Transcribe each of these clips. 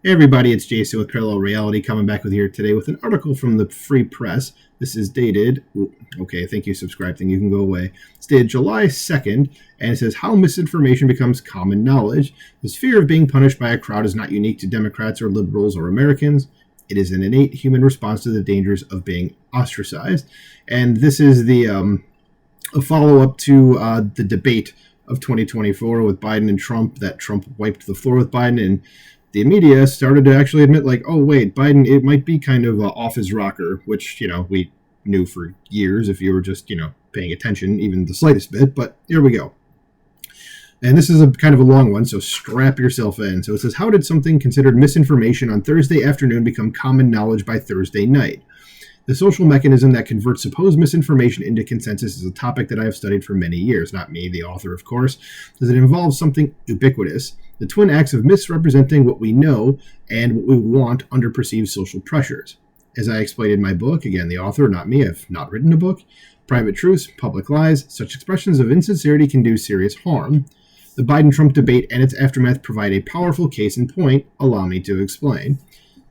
Hey everybody, it's Jason with Parallel Reality coming back with here today with an article from the Free Press. This is dated, okay, thank you, subscribe thing, you can go away. It's dated July 2nd, and it says, How Misinformation Becomes Common Knowledge. This fear of being punished by a crowd is not unique to Democrats or liberals or Americans. It is an innate human response to the dangers of being ostracized. And this is a follow-up to the debate of 2024 with Biden and Trump, that Trump wiped the floor with Biden, and the media started to actually admit, like, oh, wait, Biden, it might be kind of off his rocker, which, we knew for years if you were just, paying attention, even the slightest bit. But here we go. And this is a kind of a long one, so strap yourself in. So it says, how did something considered misinformation on Thursday afternoon become common knowledge by Thursday night? The social mechanism that converts supposed misinformation into consensus is a topic that I have studied for many years. Not me, the author, of course, as it involves something ubiquitous. The twin acts of misrepresenting what we know and what we want under perceived social pressures. As I explained in my book, again, the author, not me, I've not written a book, Private Truths, Public Lies, such expressions of insincerity can do serious harm. The Biden-Trump debate and its aftermath provide a powerful case in point. Allow me to explain.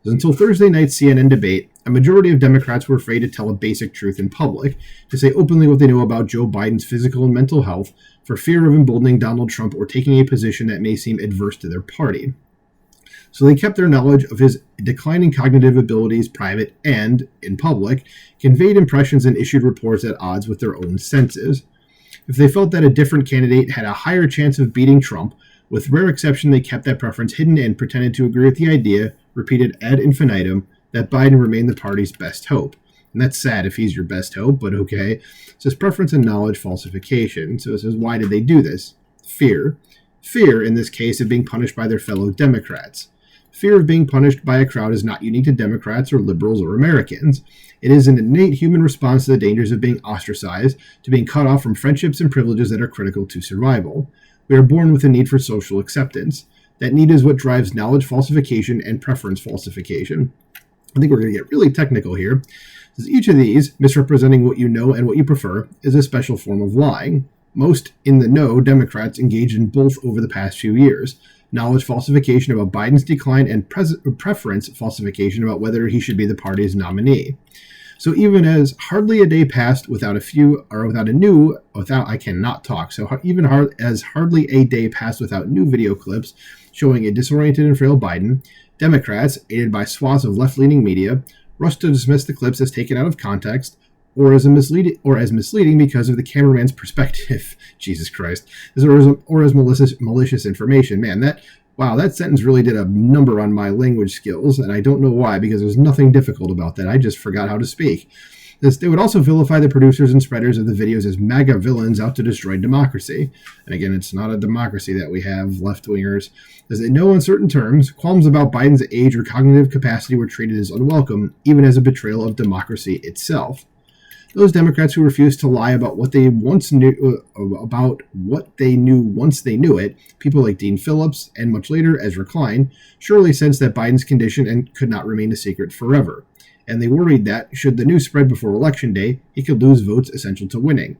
Until Thursday night's CNN debate, a majority of Democrats were afraid to tell a basic truth in public, to say openly what they know about Joe Biden's physical and mental health, for fear of emboldening Donald Trump or taking a position that may seem adverse to their party. So they kept their knowledge of his declining cognitive abilities private and, in public, conveyed impressions and issued reports at odds with their own senses. If they felt that a different candidate had a higher chance of beating Trump, with rare exception they kept that preference hidden and pretended to agree with the idea, repeated ad infinitum, that Biden remained the party's best hope. And that's sad if he's your best hope, but okay. It says preference and knowledge falsification. So it says, why did they do this? Fear. Fear, in this case, of being punished by their fellow Democrats. Fear of being punished by a crowd is not unique to Democrats or liberals or Americans. It is an innate human response to the dangers of being ostracized, to being cut off from friendships and privileges that are critical to survival. We are born with a need for social acceptance. That need is what drives knowledge falsification and preference falsification. I think we're going to get really technical here. Each of these, misrepresenting what you know and what you prefer, is a special form of lying. Most in-the-know Democrats engaged in both over the past few years. Knowledge falsification about Biden's decline and preference falsification about whether he should be the party's nominee. So even as hardly a day passed without hardly a day passed without new video clips showing a disoriented and frail Biden, Democrats, aided by swaths of left-leaning media, rushed to dismiss the clips as taken out of context or as misleading because of the cameraman's perspective. Jesus Christ. Or as malicious information. Man, that sentence really did a number on my language skills, and I don't know why, because there's nothing difficult about that. I just forgot how to speak. They would also vilify the producers and spreaders of the videos as MAGA villains out to destroy democracy. And again, it's not a democracy that we have, left-wingers. As in no uncertain terms, qualms about Biden's age or cognitive capacity were treated as unwelcome, even as a betrayal of democracy itself. Those Democrats who refused to lie about what they once knew once they knew it, people like Dean Phillips and much later Ezra Klein, surely sensed that Biden's condition and could not remain a secret forever. And they worried that, should the news spread before Election Day, he could lose votes essential to winning.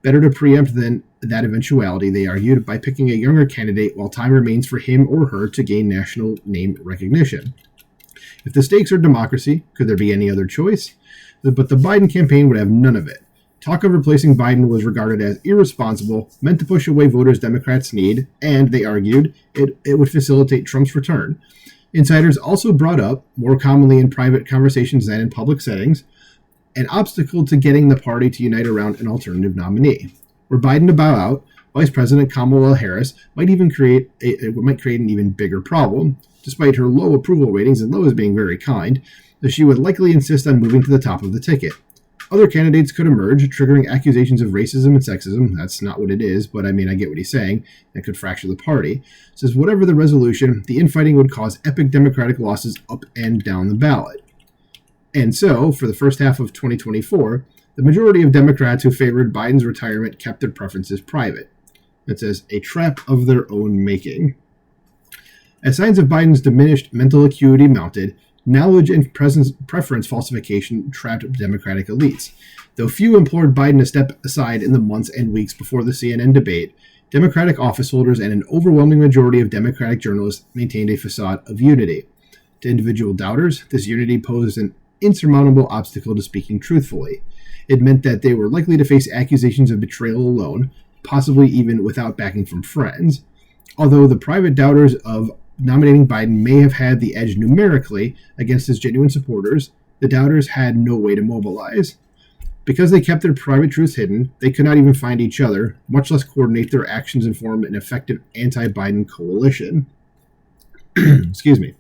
Better to preempt than that eventuality, they argued, by picking a younger candidate while time remains for him or her to gain national name recognition. If the stakes are democracy, could there be any other choice? But the Biden campaign would have none of it. Talk of replacing Biden was regarded as irresponsible, meant to push away voters Democrats need, and, they argued, it would facilitate Trump's return. Insiders also brought up, more commonly in private conversations than in public settings, an obstacle to getting the party to unite around an alternative nominee. Were Biden to bow out, Vice President Kamala Harris might create an even bigger problem. Despite her low approval ratings, and low as being very kind, that she would likely insist on moving to the top of the ticket. Other candidates could emerge, triggering accusations of racism and sexism. That's not what it is, but I get what he's saying. That could fracture the party. It says, whatever the resolution, the infighting would cause epic Democratic losses up and down the ballot. And so, for the first half of 2024, the majority of Democrats who favored Biden's retirement kept their preferences private. It says, a trap of their own making. As signs of Biden's diminished mental acuity mounted, knowledge and preference falsification trapped Democratic elites. Though few implored Biden to step aside in the months and weeks before the CNN debate, Democratic office holders and an overwhelming majority of Democratic journalists maintained a facade of unity. To individual doubters, this unity posed an insurmountable obstacle to speaking truthfully. It meant that they were likely to face accusations of betrayal alone, possibly even without backing from friends. Although the private doubters of nominating Biden may have had the edge numerically against his genuine supporters, the doubters had no way to mobilize. Because they kept their private truths hidden, they could not even find each other, much less coordinate their actions and form an effective anti-Biden coalition. Excuse me.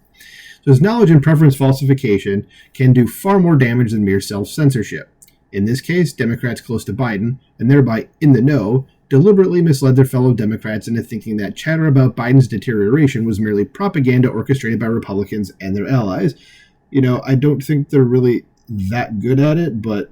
So his knowledge and preference falsification can do far more damage than mere self-censorship. In this case, Democrats close to Biden, and thereby in the know, deliberately misled their fellow Democrats into thinking that chatter about Biden's deterioration was merely propaganda orchestrated by Republicans and their allies. I don't think they're really that good at it, but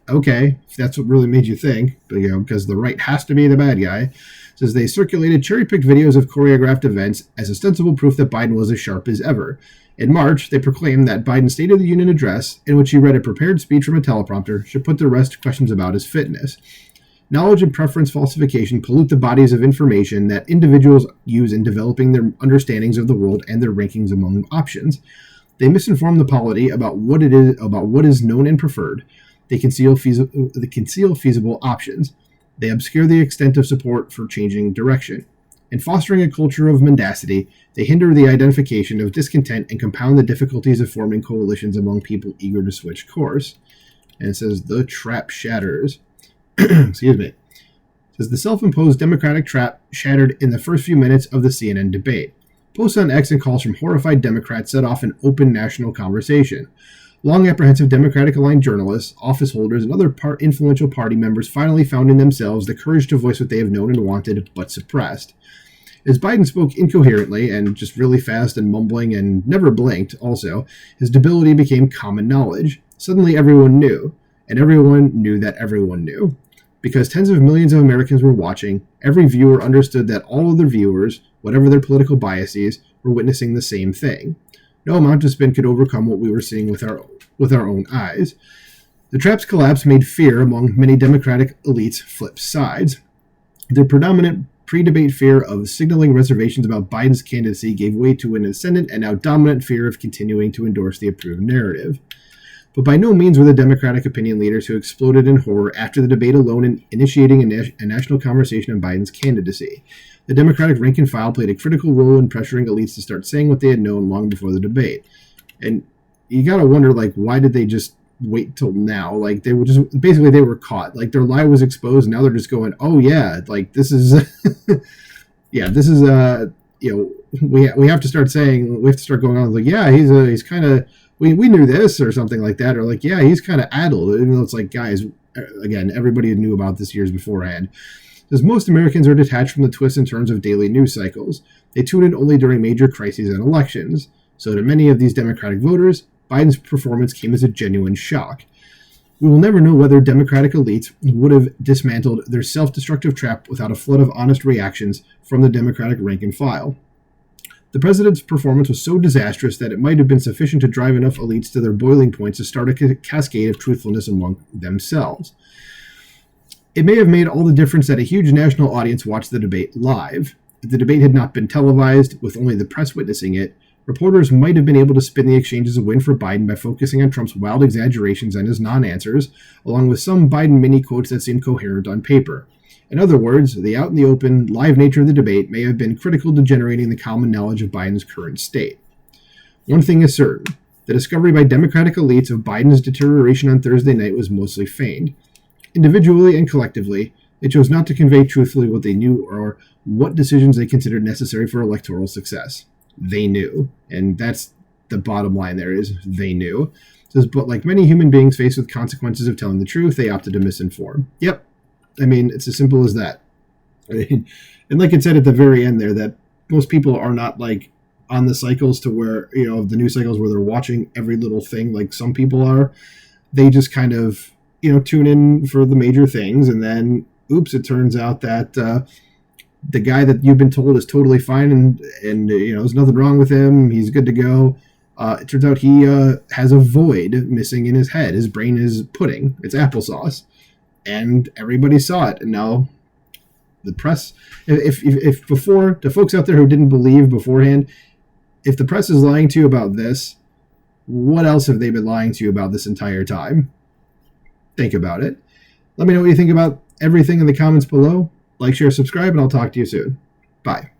okay, if that's what really made you think, because the right has to be the bad guy. It says they circulated cherry-picked videos of choreographed events as ostensible proof that Biden was as sharp as ever. In March, they proclaimed that Biden's State of the Union address, in which he read a prepared speech from a teleprompter, should put to rest questions about his fitness. Knowledge and preference falsification pollute the bodies of information that individuals use in developing their understandings of the world and their rankings among options. They misinform the polity about what is known and preferred. They conceal feasible options. They obscure the extent of support for changing direction. In fostering a culture of mendacity, they hinder the identification of discontent and compound the difficulties of forming coalitions among people eager to switch course. And it says, the trap shatters. Excuse me. It says, the self-imposed Democratic trap shattered in the first few minutes of the CNN debate. Posts on X and calls from horrified Democrats set off an open national conversation. Long apprehensive Democratic-aligned journalists, office holders, and other influential party members finally found in themselves the courage to voice what they have known and wanted, but suppressed. As Biden spoke incoherently and just really fast and mumbling and never blinked also, his debility became common knowledge. Suddenly everyone knew, and everyone knew that everyone knew. Because tens of millions of Americans were watching, every viewer understood that all other viewers, whatever their political biases, were witnessing the same thing. No amount of spin could overcome what we were seeing with our own eyes. The trap's collapse made fear among many Democratic elites flip sides. Their predominant pre-debate fear of signaling reservations about Biden's candidacy gave way to an ascendant and now dominant fear of continuing to endorse the approved narrative. But by no means were the Democratic opinion leaders who exploded in horror after the debate alone in initiating a national conversation on Biden's candidacy. The Democratic rank and file played a critical role in pressuring elites to start saying what they had known long before the debate. And you gotta wonder, why did they just wait till now? They were just, basically they were caught. Their lie was exposed, now they're just going, oh yeah, this is, yeah, this is, we have to start saying, we have to start going on, he's kind of, we knew this, or something like that, or yeah, he's kind of addled, even though it's guys, again, everybody knew about this years beforehand. Because most Americans are detached from the twists and turns of daily news cycles. They tune in only during major crises and elections. So to many of these Democratic voters, Biden's performance came as a genuine shock. We will never know whether Democratic elites would have dismantled their self-destructive trap without a flood of honest reactions from the Democratic rank and file. The president's performance was so disastrous that it might have been sufficient to drive enough elites to their boiling points to start a cascade of truthfulness among themselves. It may have made all the difference that a huge national audience watched the debate live. If the debate had not been televised, with only the press witnessing it, reporters might have been able to spin the exchange as a win for Biden by focusing on Trump's wild exaggerations and his non-answers, along with some Biden mini-quotes that seemed coherent on paper. In other words, the out-in-the-open, live nature of the debate may have been critical to generating the common knowledge of Biden's current state. One thing is certain. The discovery by Democratic elites of Biden's deterioration on Thursday night was mostly feigned. Individually and collectively, they chose not to convey truthfully what they knew or what decisions they considered necessary for electoral success. They knew. And that's the bottom line there is they knew. It says, but like many human beings faced with consequences of telling the truth, they opted to misinform. Yep. It's as simple as that. And like it said at the very end there, that most people are not on the cycles to where, the news cycles where they're watching every little thing like some people are. They just kind of, tune in for the major things, and then, oops, it turns out that the guy that you've been told is totally fine and there's nothing wrong with him, he's good to go. It turns out he has a void missing in his head. His brain is pudding. It's applesauce. And everybody saw it. And now the press, if before, the folks out there who didn't believe beforehand, if the press is lying to you about this, what else have they been lying to you about this entire time? Think about it. Let me know what you think about everything in the comments below. Like, share, subscribe, and I'll talk to you soon. Bye.